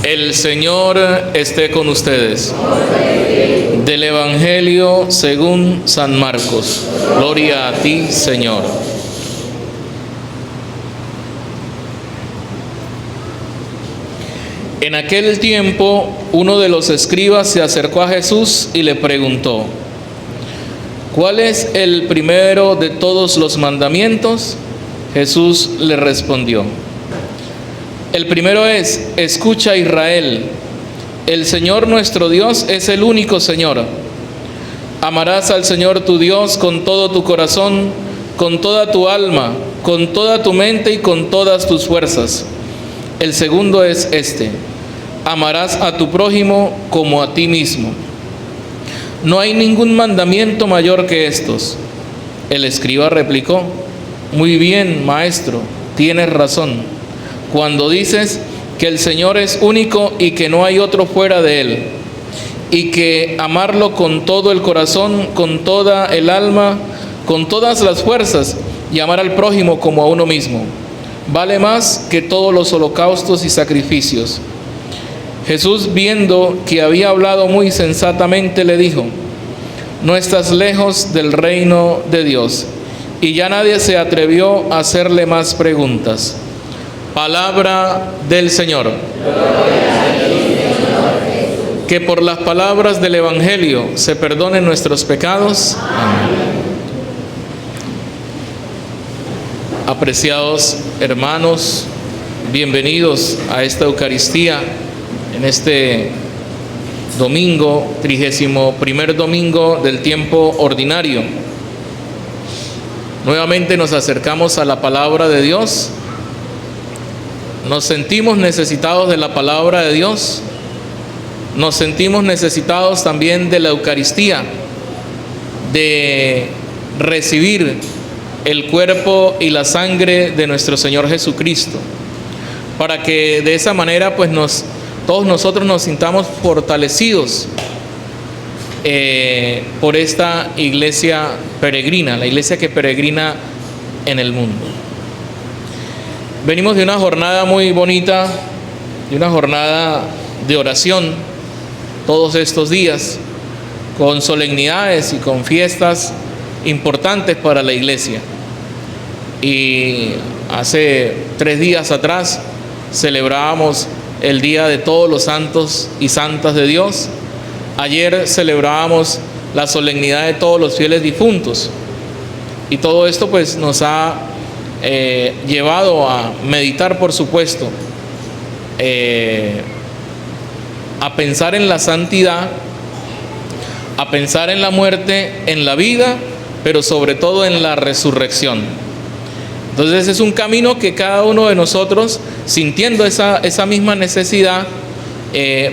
El Señor esté con ustedes. Del Evangelio según San Marcos. Gloria a ti, Señor. En aquel tiempo, uno de los escribas se acercó a Jesús y le preguntó: ¿cuál es el primero de todos los mandamientos? Jesús le respondió: el primero es: escucha, Israel, el Señor nuestro Dios es el único Señor. Amarás al Señor tu Dios con todo tu corazón, con toda tu alma, con toda tu mente y con todas tus fuerzas. El segundo es este: amarás a tu prójimo como a ti mismo. No hay ningún mandamiento mayor que estos. El escriba replicó: muy bien, maestro, tienes razón cuando dices que el Señor es único y que no hay otro fuera de Él, y que amarlo con todo el corazón, con toda el alma, con todas las fuerzas, y amar al prójimo como a uno mismo, vale más que todos los holocaustos y sacrificios. Jesús, viendo que había hablado muy sensatamente, le dijo: no estás lejos del reino de Dios. Y ya nadie se atrevió a hacerle más preguntas. Palabra del Señor. Que por las palabras del Evangelio se perdonen nuestros pecados. Amén. Apreciados hermanos, bienvenidos a esta Eucaristía en este domingo, 31º domingo del tiempo ordinario. Nuevamente nos acercamos a la palabra de Dios. Nos sentimos necesitados de la palabra de Dios. Nos sentimos necesitados también de la Eucaristía, de recibir el cuerpo y la sangre de nuestro Señor Jesucristo, para que de esa manera pues todos nosotros nos sintamos fortalecidos por esta iglesia peregrina, la iglesia que peregrina en el mundo. Venimos de una jornada muy bonita, de una jornada de oración, todos estos días, con solemnidades y con fiestas importantes para la iglesia. Y hace 3 días atrás celebrábamos el Día de todos los santos y santas de Dios. Ayer celebrábamos la solemnidad de todos los fieles difuntos. Y todo esto pues nos ha llevado a meditar, por supuesto, a pensar en la santidad, a pensar en la muerte, en la vida, pero sobre todo en la resurrección. Entonces es un camino que cada uno de nosotros, sintiendo esa misma necesidad,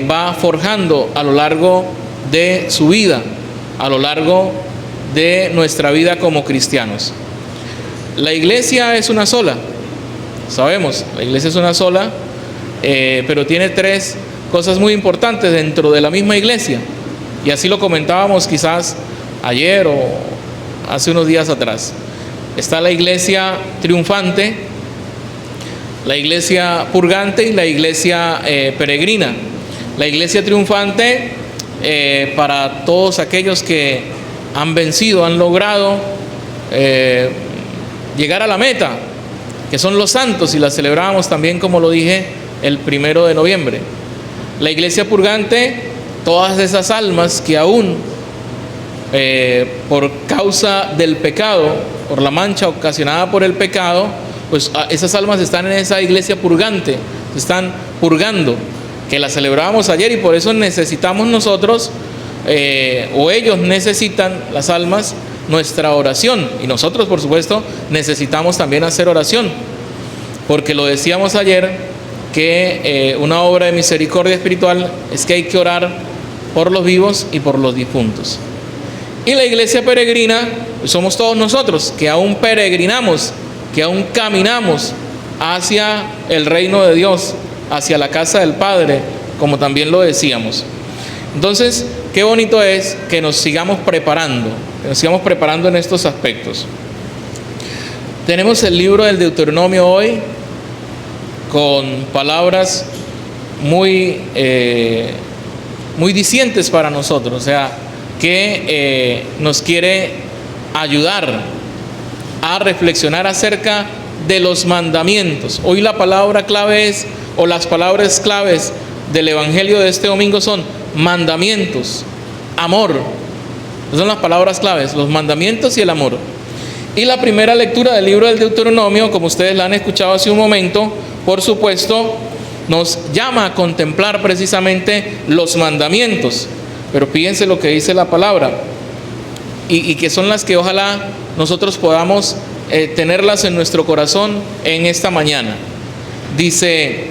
va forjando a lo largo de su vida, a lo largo de nuestra vida como cristianos. La iglesia es una sola, sabemos, la iglesia es una sola, pero tiene 3 cosas muy importantes dentro de la misma iglesia, y así lo comentábamos quizás ayer o hace unos días atrás. Está la iglesia triunfante, la iglesia purgante y la iglesia peregrina. La iglesia triunfante para todos aquellos que han vencido, han logrado llegar a la meta, que son los santos, y la celebramos también, como lo dije, el 1 de noviembre. La iglesia purgante, todas esas almas que aún por causa del pecado, por la mancha ocasionada por el pecado, pues esas almas están en esa iglesia purgante, se están purgando, que la celebrábamos ayer, y por eso necesitamos nosotros, o ellos necesitan, las almas, nuestra oración, y nosotros por supuesto necesitamos también hacer oración, porque lo decíamos ayer, que una obra de misericordia espiritual es que hay que orar por los vivos y por los difuntos. Y la iglesia peregrina pues somos todos nosotros, que aún peregrinamos, que aún caminamos hacia el reino de Dios, hacia la casa del Padre, como también lo decíamos. Entonces, qué bonito es que nos sigamos preparando en estos aspectos. Tenemos el libro del Deuteronomio hoy, con palabras muy, muy dicientes para nosotros, o sea, que nos quiere ayudar a reflexionar acerca de los mandamientos. Hoy la palabra clave es, o las palabras claves del Evangelio de este domingo son mandamientos, amor. Esas son las palabras claves, los mandamientos y el amor. Y la primera lectura del libro del Deuteronomio, como ustedes la han escuchado hace un momento, por supuesto, nos llama a contemplar precisamente los mandamientos. Pero fíjense lo que dice la palabra, y que son las que ojalá nosotros podamos tenerlas en nuestro corazón en esta mañana. Dice: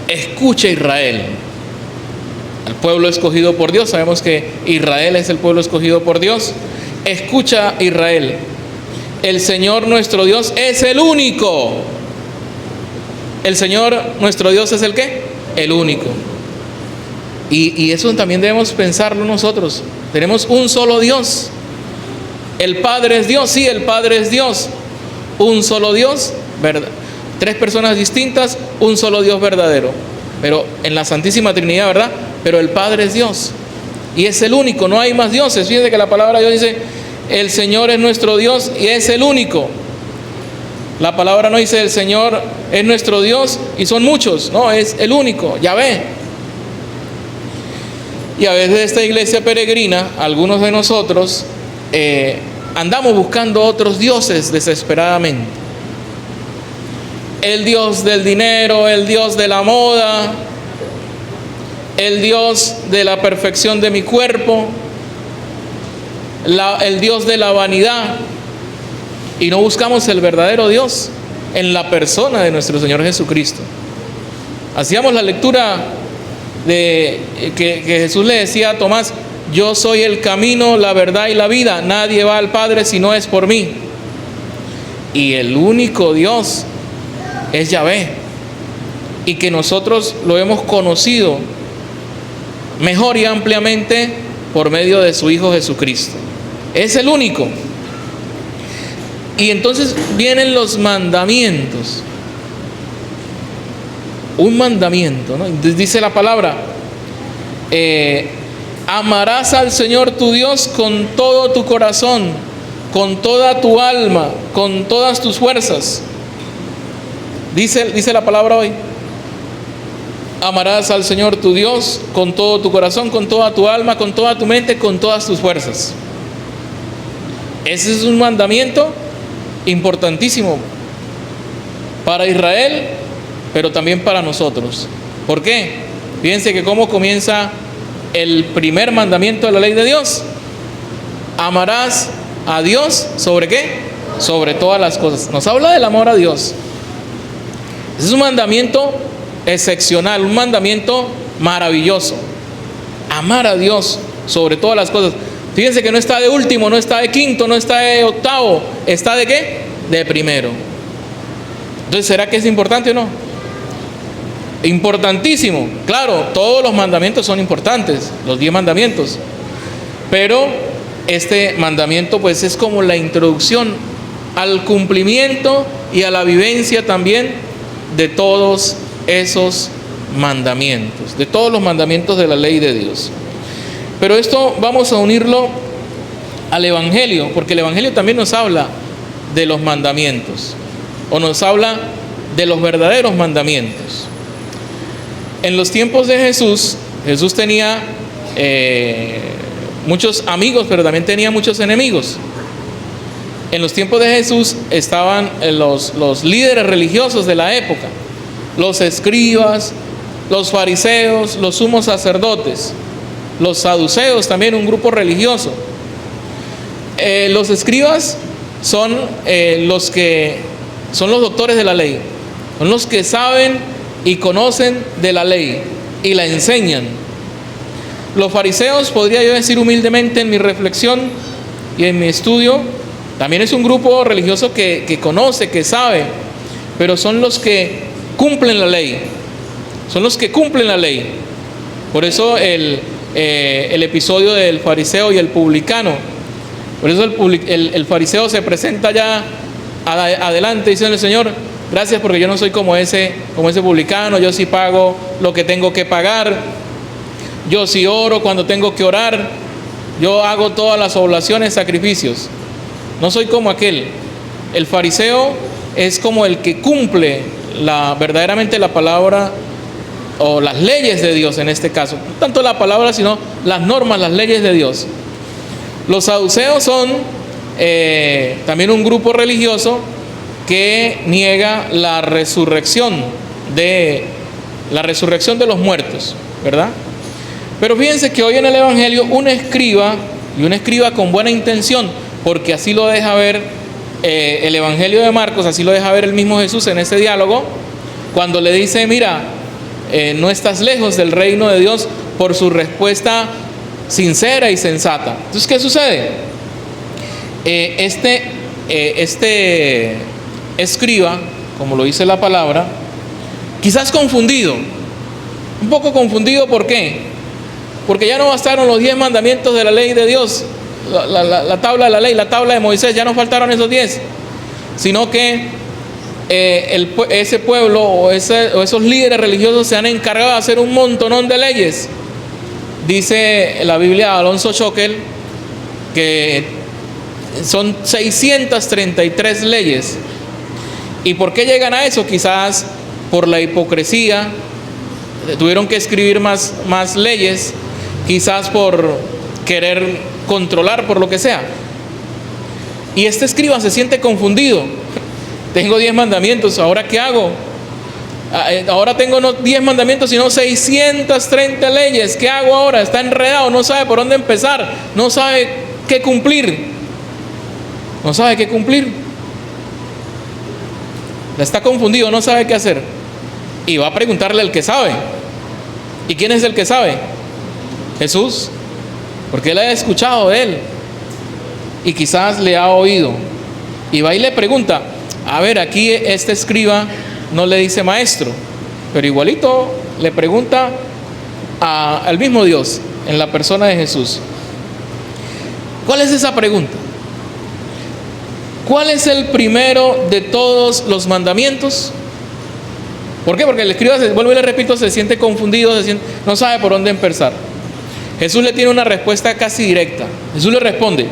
escucha, Israel, al pueblo escogido por Dios. Sabemos que Israel es el pueblo escogido por Dios. Escucha, Israel, el Señor nuestro Dios es el único. El Señor nuestro Dios es el ¿qué? El único. Y eso también debemos pensarlo nosotros. Tenemos un solo Dios. El Padre es Dios, sí, el Padre es Dios. Un solo Dios, ¿verdad? Tres personas distintas, un solo Dios verdadero. Pero en la Santísima Trinidad, ¿verdad? Pero el Padre es Dios. Y es el único, no hay más dioses. Fíjense que la palabra de Dios dice: el Señor es nuestro Dios y es el único. La palabra no dice: el Señor es nuestro Dios y son muchos. No, es el único, Yahvé. Y a veces de esta iglesia peregrina, algunos de nosotros andamos buscando otros dioses desesperadamente. El Dios del dinero, el Dios de la moda, el Dios de la perfección de mi cuerpo, el Dios de la vanidad. Y no buscamos el verdadero Dios en la persona de nuestro Señor Jesucristo. Hacíamos la lectura de que Jesús le decía a Tomás: yo soy el camino, la verdad y la vida, nadie va al Padre si no es por mí. Y el único Dios es Yahvé, y que nosotros lo hemos conocido mejor y ampliamente por medio de su Hijo Jesucristo. Es el único. Y entonces vienen los mandamientos. Un mandamiento, ¿no? Entonces dice la palabra: amarás al Señor tu Dios con todo tu corazón, con toda tu alma, con todas tus fuerzas. Dice la palabra hoy: amarás al Señor tu Dios con todo tu corazón, con toda tu alma, con toda tu mente, con todas tus fuerzas. Ese es un mandamiento importantísimo para Israel, pero también para nosotros. ¿Por qué? Fíjense que cómo comienza el primer mandamiento de la ley de Dios: amarás a Dios ¿sobre qué? Sobre todas las cosas. Nos habla del amor a Dios. Ese es un mandamiento excepcional, un mandamiento maravilloso. Amar a Dios sobre todas las cosas. Fíjense que no está de último, no está de quinto, no está de octavo. ¿Está de qué? De primero. Entonces, ¿será que es importante o no? Importantísimo. Claro, todos los mandamientos son importantes, los 10 mandamientos. Pero este mandamiento pues es como la introducción al cumplimiento y a la vivencia también de todos esos mandamientos, de todos los mandamientos de la ley de Dios. Pero esto vamos a unirlo al Evangelio, porque el Evangelio también nos habla de los mandamientos, o nos habla de los verdaderos mandamientos. En los tiempos de Jesús, Jesús tenía muchos amigos, pero también tenía muchos enemigos. En los tiempos de Jesús estaban los líderes religiosos de la época, los escribas, los fariseos, los sumos sacerdotes, los saduceos, también un grupo religioso. Los escribas son los doctores de la ley, son los que saben y conocen de la ley y la enseñan. Los fariseos, podría yo decir humildemente en mi reflexión y en mi estudio, también es un grupo religioso que conoce, que sabe, pero son los que cumplen la ley. Son los que cumplen la ley. Por eso el episodio del fariseo y el publicano. Por eso el fariseo se presenta ya adelante diciendo: Señor, Gracias porque yo no soy como ese publicano, yo sí pago lo que tengo que pagar, yo sí oro cuando tengo que orar, yo hago todas las oblaciones, sacrificios. No soy como aquel. El fariseo es como el que cumple verdaderamente la palabra o las leyes de Dios en este caso. No tanto la palabra, sino las normas, las leyes de Dios. Los saduceos son también un grupo religioso que niega la resurrección de los muertos, ¿verdad? Pero fíjense que hoy en el Evangelio un escriba con buena intención, porque así lo deja ver el Evangelio de Marcos, así lo deja ver el mismo Jesús en ese diálogo, cuando le dice, mira, no estás lejos del reino de Dios, por su respuesta sincera y sensata. Entonces, ¿qué sucede? Este escriba, como lo dice la palabra, quizás confundido, un poco confundido. ¿Por qué? Porque ya no bastaron los 10 mandamientos de la ley de Dios, la tabla de la ley, la tabla de Moisés, ya no faltaron esos 10, sino que ese pueblo o esos líderes religiosos se han encargado de hacer un montonón de leyes. Dice la Biblia de Alonso Schockel que son 633 leyes. ¿Y por qué llegan a eso? Quizás por la hipocresía, tuvieron que escribir más leyes, quizás por querer controlar, por lo que sea. Y este escriba se siente confundido. Tengo 10 mandamientos, ¿ahora qué hago? Ahora tengo no 10 mandamientos, sino 630 leyes. ¿Qué hago ahora? Está enredado, no sabe por dónde empezar, no sabe qué cumplir. No sabe qué cumplir. Está confundido, no sabe qué hacer. Y va a preguntarle al que sabe. ¿Y quién es el que sabe? Jesús. Porque él ha escuchado de él. Y quizás le ha oído. Y va y le pregunta. A ver, aquí este escriba no le dice maestro, pero igualito le pregunta al mismo Dios en la persona de Jesús. ¿Cuál es esa pregunta? ¿Cuál es el primero de todos los mandamientos? ¿Por qué? Porque el escriba, vuelvo y le repito, se siente confundido, no sabe por dónde empezar. Jesús le tiene una respuesta casi directa. Jesús le responde: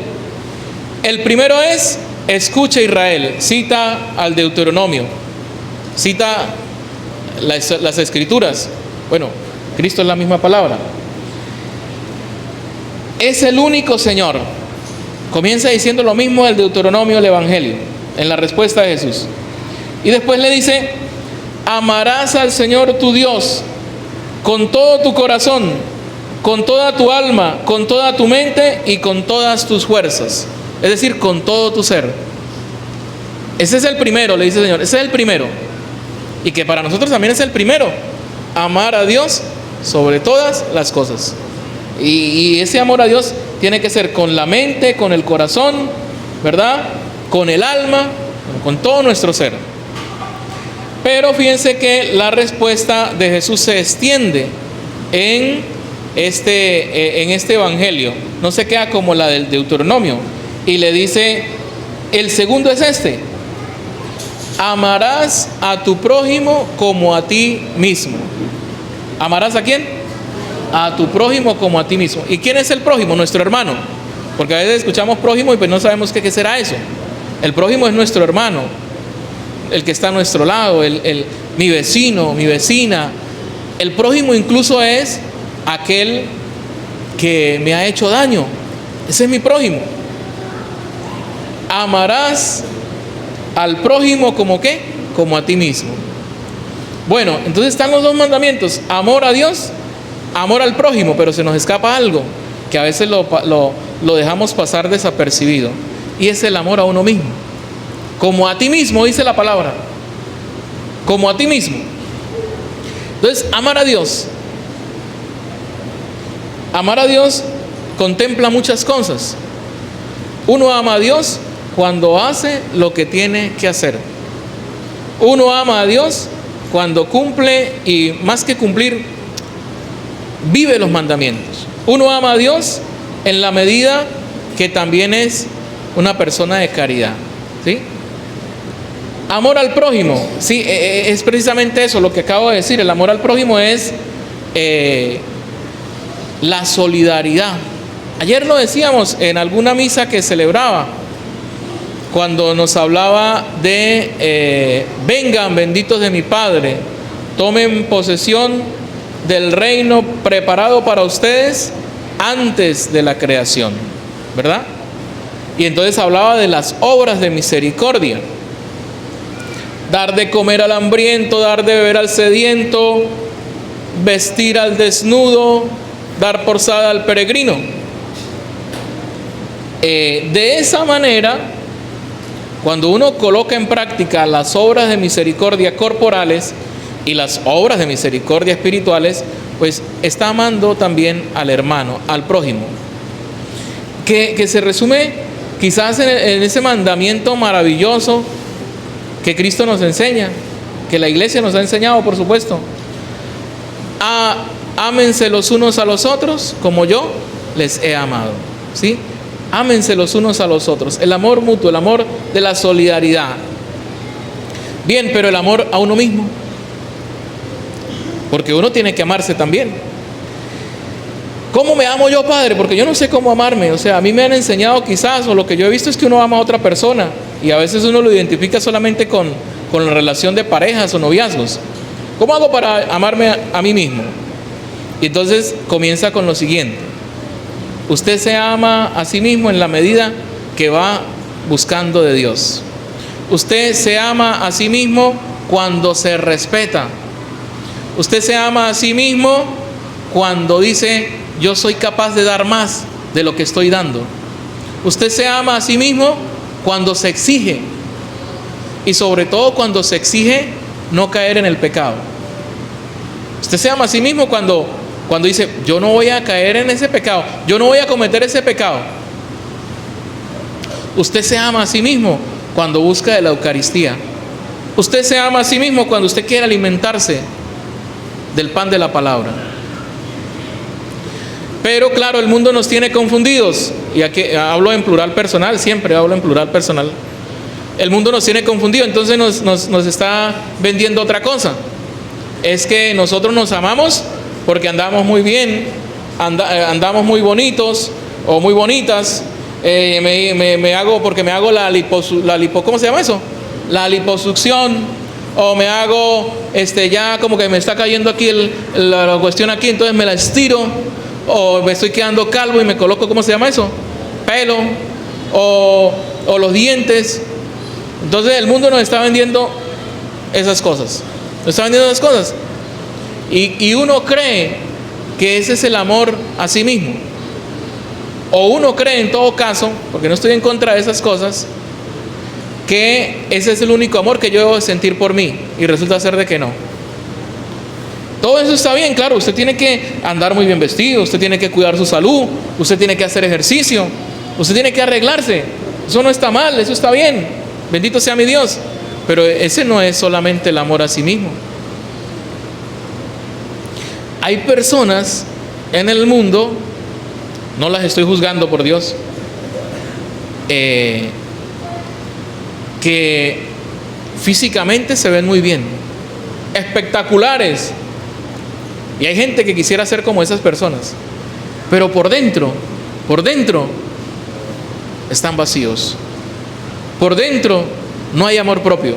el primero es: escucha, Israel. Cita al Deuteronomio, cita las escrituras. Bueno, Cristo es la misma palabra. Es el único Señor. Comienza diciendo lo mismo del Deuteronomio, el Evangelio, en la respuesta de Jesús. Y después le dice: amarás al Señor tu Dios con todo tu corazón, con toda tu alma, con toda tu mente y con todas tus fuerzas. Es decir, con todo tu ser. Ese es el primero, le dice el Señor. Ese es el primero. Y que para nosotros también es el primero. Amar a Dios sobre todas las cosas. Y ese amor a Dios tiene que ser con la mente, con el corazón, ¿verdad? Con el alma, con todo nuestro ser. Pero fíjense que la respuesta de Jesús se extiende en este evangelio. No se queda como la del Deuteronomio. Y le dice: el segundo es este: amarás a tu prójimo como a ti mismo. ¿Amarás a quién? A tu prójimo como a ti mismo. ¿Y quién es el prójimo? Nuestro hermano. Porque a veces escuchamos prójimo y pues no sabemos qué será eso. El prójimo es nuestro hermano, el que está a nuestro lado, mi vecino, mi vecina. El prójimo incluso es aquel que me ha hecho daño. Ese es mi prójimo. Amarás al prójimo como ¿qué? Como a ti mismo. Bueno, entonces están los dos mandamientos: amor a Dios, amor al prójimo. Pero se nos escapa algo que a veces lo dejamos pasar desapercibido, y es el amor a uno mismo. Como a ti mismo, dice la palabra. Como a ti mismo. Entonces, amar a Dios. Amar a Dios contempla muchas cosas. Uno ama a Dios cuando hace lo que tiene que hacer. Uno ama a Dios cuando cumple, y más que cumplir, vive los mandamientos. Uno ama a Dios en la medida que también es una persona de caridad, ¿sí? Amor al prójimo, sí, es precisamente eso lo que acabo de decir. El amor al prójimo es la solidaridad. Ayer lo decíamos en alguna misa que celebraba, cuando nos hablaba de vengan benditos de mi Padre, tomen posesión del reino preparado para ustedes antes de la creación, ¿verdad? Y entonces hablaba de las obras de misericordia: dar de comer al hambriento, dar de beber al sediento, vestir al desnudo, dar posada al peregrino. De esa manera, cuando uno coloca en práctica las obras de misericordia corporales y las obras de misericordia espirituales, pues está amando también al hermano, al prójimo, que se resume quizás en ese mandamiento maravilloso que Cristo nos enseña, que la iglesia nos ha enseñado, por supuesto: ámense los unos a los otros como yo les he amado, ¿sí? Ámense los unos a los otros, el amor mutuo, el amor de la solidaridad. Bien, pero el amor a uno mismo, porque uno tiene que amarse también. ¿Cómo me amo yo, Padre? Porque yo no sé cómo amarme. O sea, a mí me han enseñado quizás, o lo que yo he visto es que uno ama a otra persona, y a veces uno lo identifica solamente con la relación de parejas o noviazgos. ¿Cómo hago para amarme a mí mismo? Y entonces comienza con lo siguiente: usted se ama a sí mismo en la medida que va buscando de Dios. Usted se ama a sí mismo cuando se respeta. Usted se ama a sí mismo cuando dice: yo soy capaz de dar más de lo que estoy dando. Usted se ama a sí mismo cuando se exige, y sobre todo cuando se exige no caer en el pecado. Usted se ama a sí mismo cuando dice: yo no voy a caer en ese pecado, yo no voy a cometer ese pecado. Usted se ama a sí mismo cuando busca de la Eucaristía. Usted se ama a sí mismo cuando usted quiere alimentarse del pan de la palabra. Pero claro, el mundo nos tiene confundidos, y aquí hablo en plural personal, siempre hablo en plural personal. El mundo nos tiene confundidos, entonces nos está vendiendo otra cosa. Es que nosotros nos amamos porque andamos muy bien, andamos muy bonitos o muy bonitas. Me hago ¿cómo se llama eso? La liposucción, o me hago ya como que me está cayendo aquí la cuestión aquí, entonces me la estiro, o me estoy quedando calvo y me coloco, ¿cómo se llama eso? Pelo, o los dientes. Entonces el mundo nos está vendiendo esas cosas. Y uno cree que ese es el amor a sí mismo. O uno cree, en todo caso, porque no estoy en contra de esas cosas, que ese es el único amor que yo debo sentir por mí, y resulta ser de que no. Todo eso está bien, claro, usted tiene que andar muy bien vestido, usted tiene que cuidar su salud, usted tiene que hacer ejercicio, usted tiene que arreglarse. Eso no está mal, eso está bien, bendito sea mi Dios. Pero ese no es solamente el amor a sí mismo. Hay personas en el mundo, no las estoy juzgando, por Dios, que físicamente se ven muy bien, espectaculares, y hay gente que quisiera ser como esas personas, pero por dentro están vacíos. Por dentro no hay amor propio,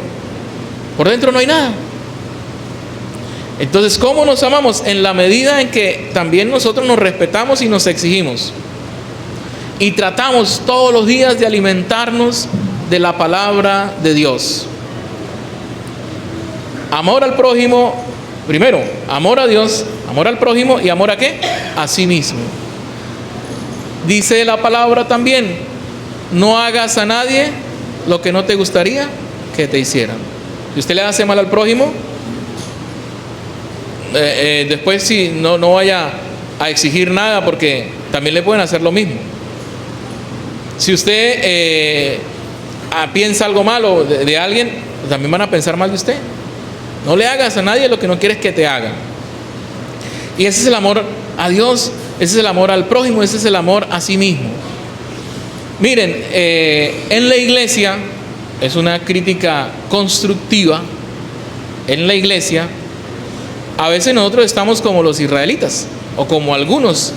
por dentro no hay nada. Entonces, ¿cómo nos amamos? En la medida en que también nosotros nos respetamos y nos exigimos, y tratamos todos los días de alimentarnos de la palabra de Dios. Amor al prójimo, primero, amor a Dios, amor al prójimo, y amor a ¿qué? A sí mismo. Dice la palabra también: no hagas a nadie lo que no te gustaría que te hicieran. Si usted le hace mal al prójimo, después sí, no vaya a exigir nada, porque también le pueden hacer lo mismo. Si usted piensa algo malo de alguien, también van a pensar mal de usted. No le hagas a nadie lo que no quieres que te hagan. Y ese es el amor a Dios, ese es el amor al prójimo, ese es el amor a sí mismo. Miren, en la iglesia es una crítica constructiva en la iglesia, a veces nosotros estamos como los israelitas, o como algunos,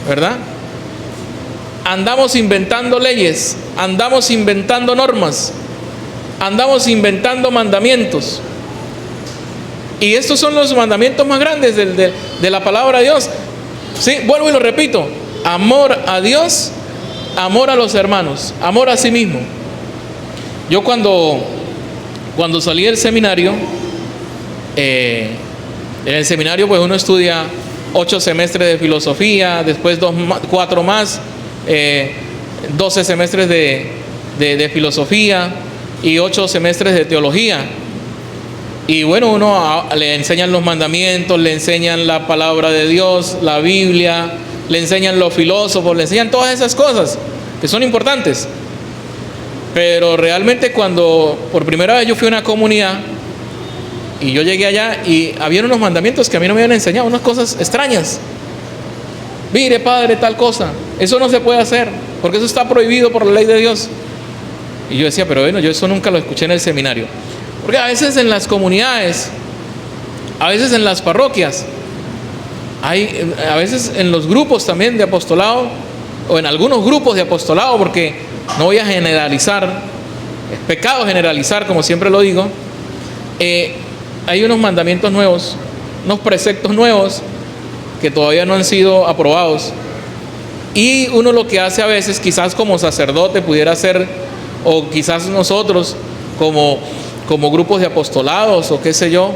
¿verdad? Andamos inventando leyes, andamos inventando normas, andamos inventando mandamientos. Y estos son los mandamientos más grandes de la palabra de Dios. Sí, vuelvo y lo repito: amor a Dios, amor a los hermanos, amor a sí mismo. Yo cuando salí del seminario, en el seminario pues uno estudia 8 semestres de filosofía, después 4 más, 12 semestres de filosofía y 8 semestres de teología. Y bueno, uno le enseñan los mandamientos, le enseñan la palabra de Dios, la Biblia, le enseñan los filósofos, le enseñan todas esas cosas que son importantes. Pero realmente cuando por primera vez yo fui a una comunidad y yo llegué allá y había unos mandamientos que a mí no me habían enseñado, unas cosas extrañas. Mire, padre, tal cosa, eso no se puede hacer porque eso está prohibido por la ley de Dios. Y yo decía, pero bueno, yo eso nunca lo escuché en el seminario. Porque a veces en las comunidades, a veces en las parroquias, a veces en los grupos también de apostolado, o en algunos grupos de apostolado, porque no voy a generalizar, es pecado generalizar, como siempre lo digo, hay unos mandamientos nuevos, unos preceptos nuevos que todavía no han sido aprobados. Y uno lo que hace a veces, quizás como sacerdote pudiera ser, o quizás nosotros como grupos de apostolados o qué sé yo,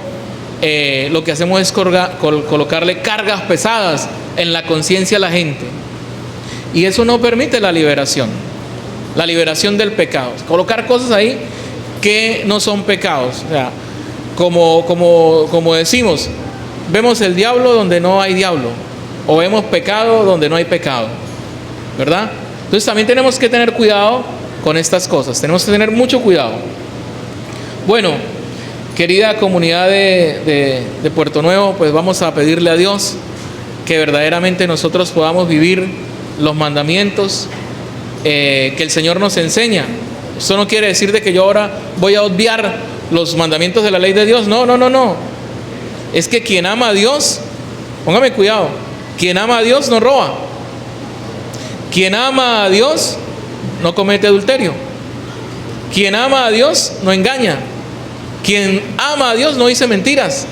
lo que hacemos es colocarle cargas pesadas en la conciencia a la gente. Y eso no permite la liberación del pecado. Colocar cosas ahí que no son pecados. O sea, como decimos, vemos el diablo donde no hay diablo, o vemos pecado donde no hay pecado, ¿verdad? Entonces también tenemos que tener cuidado con estas cosas, tenemos que tener mucho cuidado. Bueno, querida comunidad de Puerto Nuevo, pues vamos a pedirle a Dios que verdaderamente nosotros podamos vivir los mandamientos que el Señor nos enseña. Eso no quiere decir de que yo ahora voy a obviar los mandamientos de la ley de Dios. No. Es que quien ama a Dios, póngame cuidado, quien ama a Dios no roba. Quien ama a Dios no comete adulterio. Quien ama a Dios no engaña. Quien ama a Dios no dice mentiras.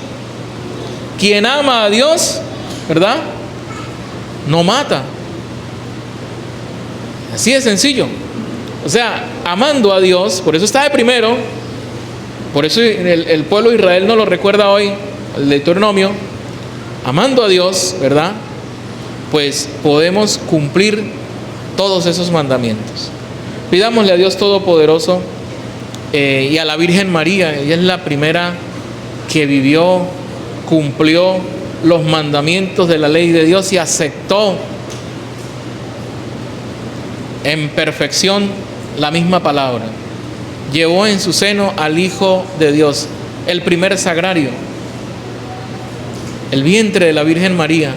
Quien ama a Dios, ¿verdad?, no mata. Así de sencillo. O sea, amando a Dios, por eso está de primero, por eso el pueblo de Israel no lo recuerda hoy, el Deuteronomio, amando a Dios, ¿verdad?, pues podemos cumplir todos esos mandamientos. Pidámosle a Dios Todopoderoso y a la Virgen María. Ella es la primera que vivió, cumplió los mandamientos de la ley de Dios y aceptó en perfección la misma palabra. Llevó en su seno al Hijo de Dios, el primer sagrario, el vientre de la Virgen María,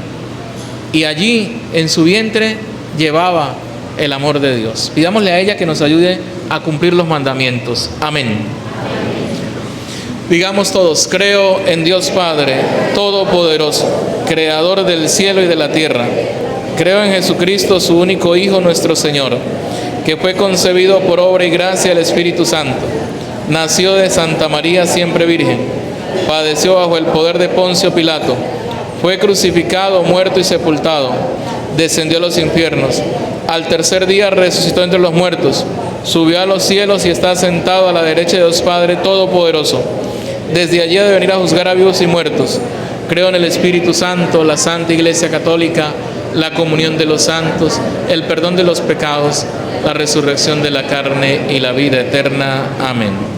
y allí en su vientre llevaba el amor de Dios. Pidámosle a ella que nos ayude a cumplir los mandamientos. Amén. Digamos todos: creo en Dios Padre Todopoderoso, Creador del cielo y de la tierra. Creo en Jesucristo, su único Hijo, nuestro Señor, que fue concebido por obra y gracia del Espíritu Santo. Nació de Santa María, siempre virgen. Padeció bajo el poder de Poncio Pilato. Fue crucificado, muerto y sepultado. Descendió a los infiernos. Al tercer día resucitó entre los muertos. Subió a los cielos y está sentado a la derecha de Dios Padre Todopoderoso. Desde allí ha de venir a juzgar a vivos y muertos. Creo en el Espíritu Santo, la Santa Iglesia Católica, la comunión de los santos, el perdón de los pecados, la resurrección de la carne y la vida eterna. Amén.